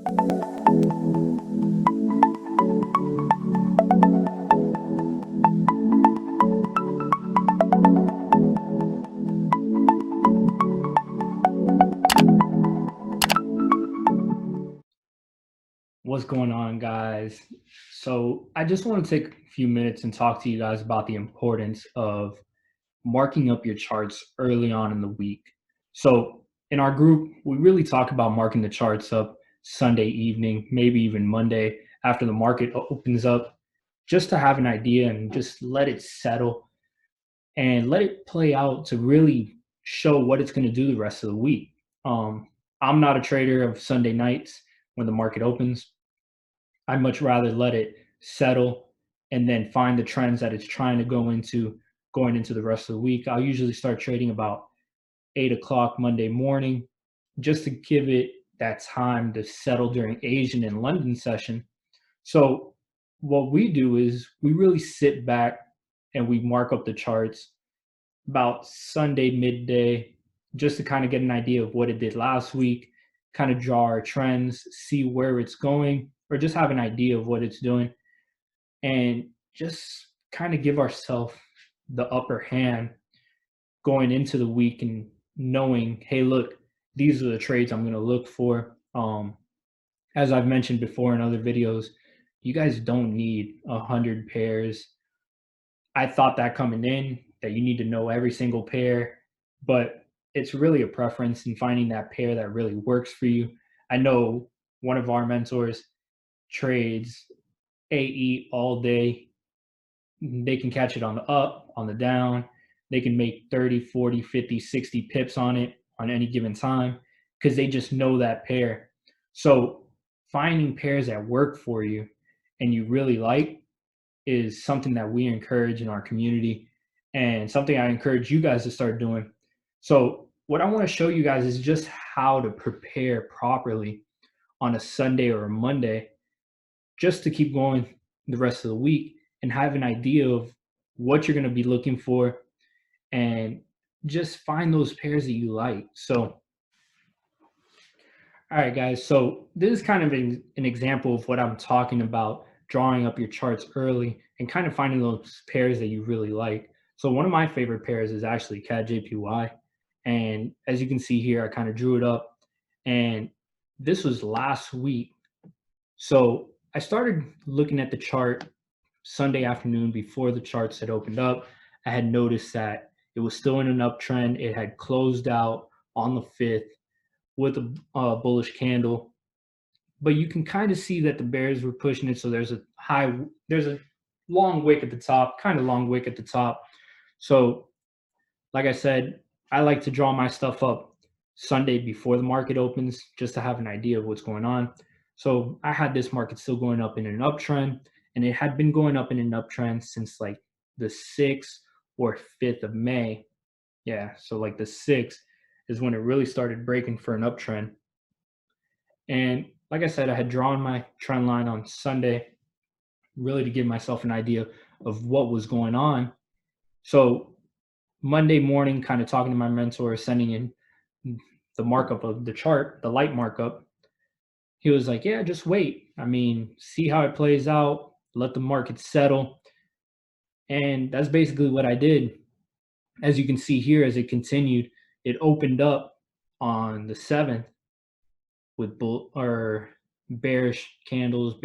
What's going on, guys? So, I just want to take a few minutes and talk to you guys about the importance of marking up your charts early on in the week. So, in our group, we really talk about marking the charts up Sunday evening, maybe even Monday after the market opens up, just to have an idea and just let it settle and let it play out to really show what it's going to do the rest of the week. I'm not a trader of Sunday nights when the market opens. I'd much rather let it settle and then find the trends that it's trying to go into going into the rest of the week. I'll usually start trading about 8 o'clock Monday morning just to give it that time to settle during Asian and London session. So, what we do is we really sit back and we mark up the charts about Sunday midday just to kind of get an idea of what it did last week, kind of draw our trends, see where it's going, or just have an idea of what it's doing, and just kind of give ourselves the upper hand going into the week and knowing, hey, look, these are the trades I'm going to look for. As I've mentioned before in other videos, you guys don't need 100 pairs. I thought that coming in that you need to know every single pair, but it's really a preference in finding that pair that really works for you. I know one of our mentors trades AE all day. They can catch it on the up, on the down. They can make 30, 40, 50, 60 pips on it on any given time because they just know that pair. So finding pairs that work for you and you really like is something that we encourage in our community and something I encourage you guys to start doing. So, what I want to show you guys is just how to prepare properly on a Sunday or a Monday just to keep going the rest of the week and have an idea of what you're going to be looking for and just find those pairs that you like. So, all right, guys. So this is kind of an example of what I'm talking about, drawing up your charts early and kind of finding those pairs that you really like. So one of my favorite pairs is actually CAD JPY. And as you can see here, I kind of drew it up. And this was last week. So I started looking at the chart Sunday afternoon before the charts had opened up. I had noticed that it was still in an uptrend. It had closed out on the 5th with a bullish candle, but you can kind of see that the bears were pushing it. So there's a long wick at the top, kind of long wick at the top. So, like I said, I like to draw my stuff up Sunday before the market opens just to have an idea of what's going on. So I had this market still going up in an uptrend, and it had been going up in an uptrend since like the 6th or 5th of May. Yeah, so like the 6th is when it really started breaking for an uptrend. And like I said, I had drawn my trend line on Sunday, really to give myself an idea of what was going on. So Monday morning, kind of talking to my mentor, sending in the markup of the chart, the light markup, he was like, yeah, just wait. I mean, see how it plays out, let the market settle. And that's basically what I did. As you can see here, as it continued, it opened up on the 7th with bull or bearish candles,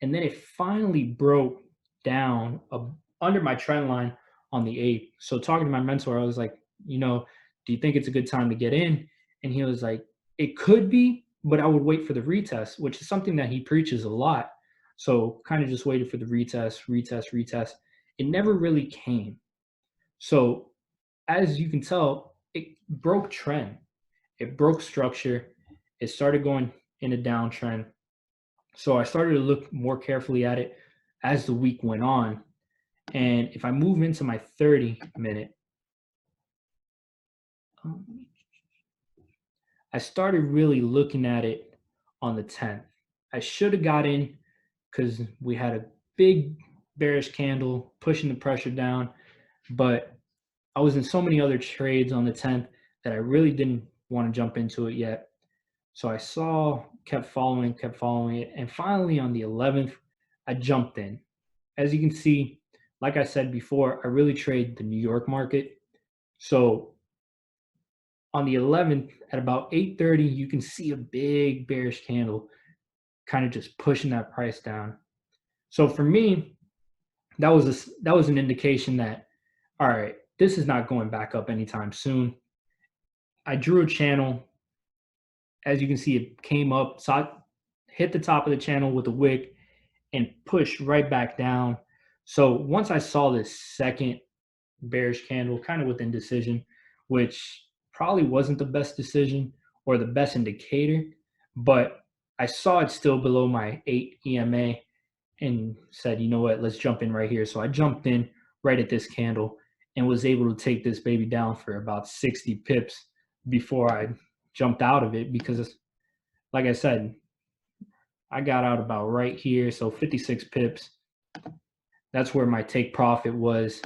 and then it finally broke down under my trend line on the 8th. So talking to my mentor, I was like, do you think it's a good time to get in? And he was like, it could be, but I would wait for the retest, which is something that he preaches a lot. So kind of just waited for the retest. It never really came. So as you can tell, it broke trend. It broke structure. It started going in a downtrend. So I started to look more carefully at it as the week went on. And if I move into my 30-minute, I started really looking at it on the 10th. I should have got in because we had a big bearish candle pushing the pressure down, but I was in so many other trades on the 10th that I really didn't want to jump into it yet. So I saw kept following, it. And finally, on the 11th, I jumped in. As you can see, like I said before, I really trade the New York market. So on the 11th at about 8:30, you can see a big bearish candle kind of just pushing that price down. So for me, that was an indication that, all right, this is not going back up anytime soon. I drew a channel. As you can see, it came up, hit the top of the channel with a wick, and pushed right back down. So once I saw this second bearish candle, kind of with indecision, which probably wasn't the best decision or the best indicator, but I saw it still below my 8 EMA and said, you know what, let's jump in right here. So I jumped in right at this candle and was able to take this baby down for about 60 pips before I jumped out of it because, like I said, I got out about right here. So 56 pips. That's where my take profit was.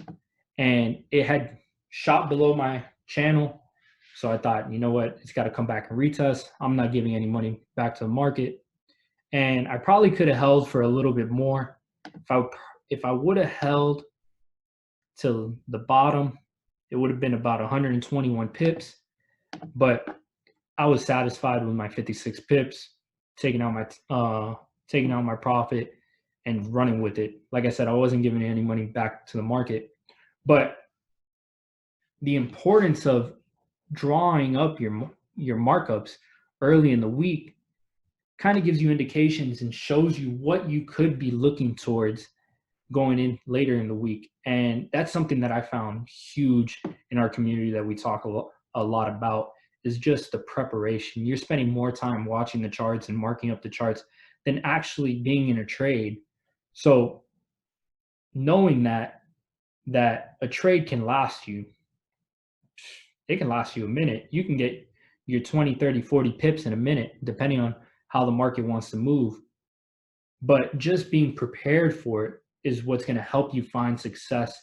And it had shot below my channel. So I thought, you know what, it's got to come back and retest. I'm not giving any money back to the market. And I probably could have held for a little bit more. If I would have held to the bottom, it would have been about 121 pips. But I was satisfied with my 56 pips, taking out my profit and running with it. Like I said, I wasn't giving any money back to the market. But the importance of drawing up your markups early in the week kind of gives you indications and shows you what you could be looking towards going in later in the week. And that's something that I found huge in our community that we talk a lot about is just the preparation. You're spending more time watching the charts and marking up the charts than actually being in a trade. So knowing that a trade can last you, it can last you a minute. You can get your 20, 30, 40 pips in a minute, depending on how the market wants to move. But just being prepared for it is what's going to help you find success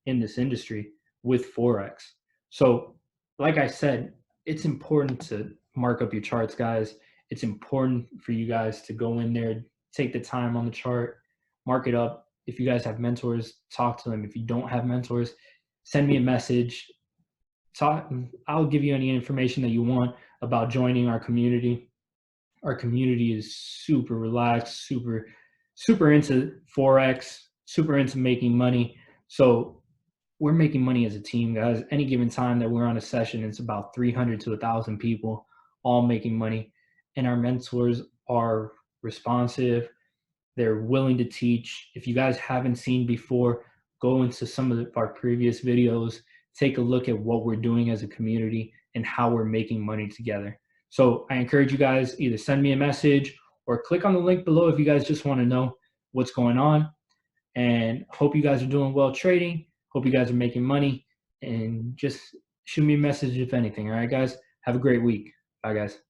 in this industry with Forex. So, like I said, it's important to mark up your charts, guys. It's important for you guys to go in there, take the time on the chart, mark it up. If you guys have mentors, talk to them. If you don't have mentors, send me a message. I'll give you any information that you want about joining our community. Our community is super relaxed, super into Forex, super into making money. So we're making money as a team, guys. Any given time that we're on a session, it's about 300 to 1,000 people all making money. And our mentors are responsive. They're willing to teach. If you guys haven't seen before, go into some of our previous videos, take a look at what we're doing as a community and how we're making money together. So I encourage you guys, either send me a message or click on the link below if you guys just want to know what's going on. And hope you guys are doing well trading. Hope you guys are making money. And just shoot me a message if anything. All right, guys? Have a great week. Bye, guys.